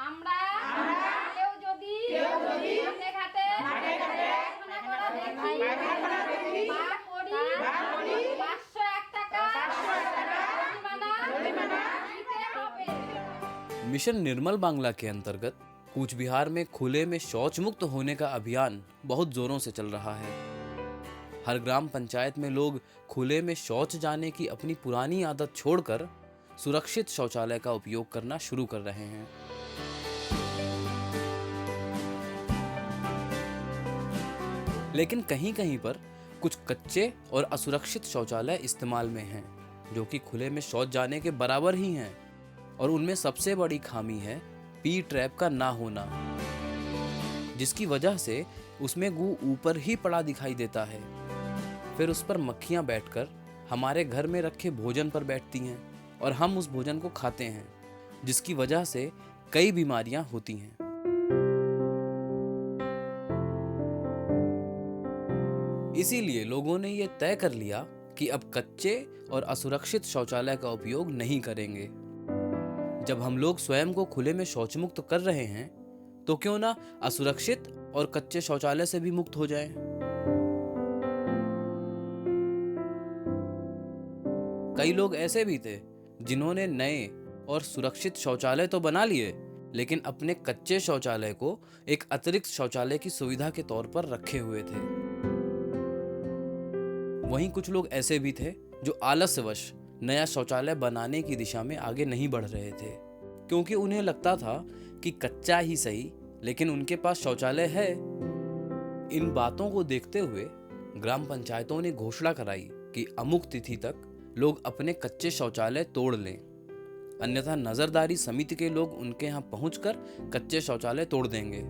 আমরা কেউ যদি হাতে ঘাটে পায়খানা করা দেখি বা করি 501 টাকা জরিমানা দিতে হবে। मिशन निर्मल बांग्ला के अंतर्गत कूच बिहार में खुले में शौच मुक्त होने का अभियान बहुत जोरों से चल रहा है। हर ग्राम पंचायत में लोग खुले में शौच जाने की अपनी पुरानी आदत छोड़कर सुरक्षित शौचालय का उपयोग करना शुरू कर रहे हैं। लेकिन कहीं कहीं पर कुछ कच्चे और असुरक्षित शौचालय इस्तेमाल में हैं, जो कि खुले में शौच जाने के बराबर ही हैं। और उनमें सबसे बड़ी खामी है पी ट्रैप का ना होना, जिसकी वजह से उसमें गू ऊपर ही पड़ा दिखाई देता है। फिर उस पर मक्खियां बैठकर हमारे घर में रखे भोजन पर बैठती हैं और हम उस भोजन को खाते हैं, जिसकी वजह से कई बीमारियां होती हैं। इसीलिए लोगों ने ये तय कर लिया कि अब कच्चे और असुरक्षित शौचालय का उपयोग नहीं करेंगे। जब हम लोग स्वयं को खुले में शौच मुक्त कर रहे हैं, तो क्यों ना असुरक्षित और कच्चे शौचालय से भी मुक्त हो जाएं। कई लोग ऐसे भी थे जिन्होंने नए और सुरक्षित शौचालय तो बना लिए, लेकिन अपने कच्चे शौचालय को एक अतिरिक्त शौचालय की सुविधा के तौर पर रखे हुए थे। वहीं कुछ लोग ऐसे भी थे जो आलस्यवश नया शौचालय बनाने की दिशा में आगे नहीं बढ़ रहे थे, क्योंकि उन्हें लगता था कि कच्चा ही सही, लेकिन उनके पास शौचालय है। इन बातों को देखते हुए ग्राम पंचायतों ने घोषणा कराई कि अमुक तिथि तक लोग अपने कच्चे शौचालय तोड़ लें, अन्यथा नजरदारी समिति के लोग उनके यहाँ पहुंचकर कच्चे शौचालय तोड़ देंगे।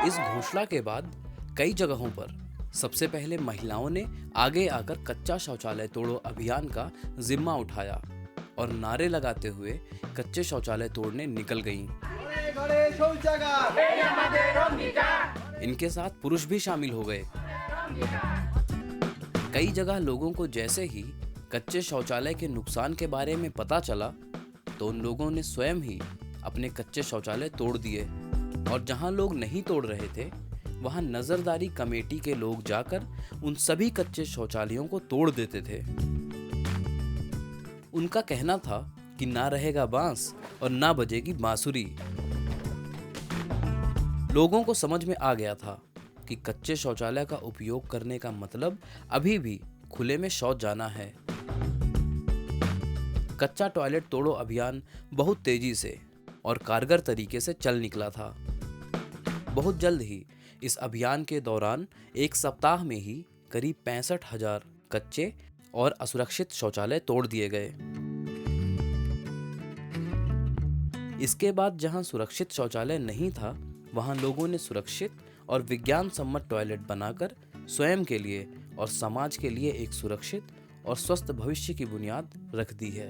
इस घोषणा के बाद कई जगहों पर सबसे पहले महिलाओं ने आगे आकर कच्चा शौचालय तोड़ो अभियान का जिम्मा उठाया और नारे लगाते हुए कच्चे शौचालय तोड़ने निकल गईं। इनके साथ पुरुष भी शामिल हो गए। कई जगह लोगों को जैसे ही कच्चे शौचालय के नुकसान के बारे में पता चला, तो उन लोगों ने स्वयं ही अपने कच्चे शौचालय तोड़ दिए। और जहां लोग नहीं तोड़ रहे थे, वहां नजरदारी कमेटी के लोग जाकर उन सभी कच्चे शौचालयों को तोड़ देते थे। उनका कहना था कि ना रहेगा बांस और ना बजेगी बांसुरी। लोगों को समझ में आ गया था कि कच्चे शौचालय का उपयोग करने का मतलब अभी भी खुले में शौच जाना है। कच्चा टॉयलेट तोड़ो अभियान बहुत तेजी से और कारगर तरीके से चल निकला था। बहुत जल्द ही इस अभियान के दौरान एक सप्ताह में ही करीब 65,000 कच्चे और असुरक्षित शौचालय तोड़ दिए गए। इसके बाद जहां सुरक्षित शौचालय नहीं था, वहां लोगों ने सुरक्षित और विज्ञान सम्मत टॉयलेट बनाकर स्वयं के लिए और समाज के लिए एक सुरक्षित और स्वस्थ भविष्य की बुनियाद रख दी है।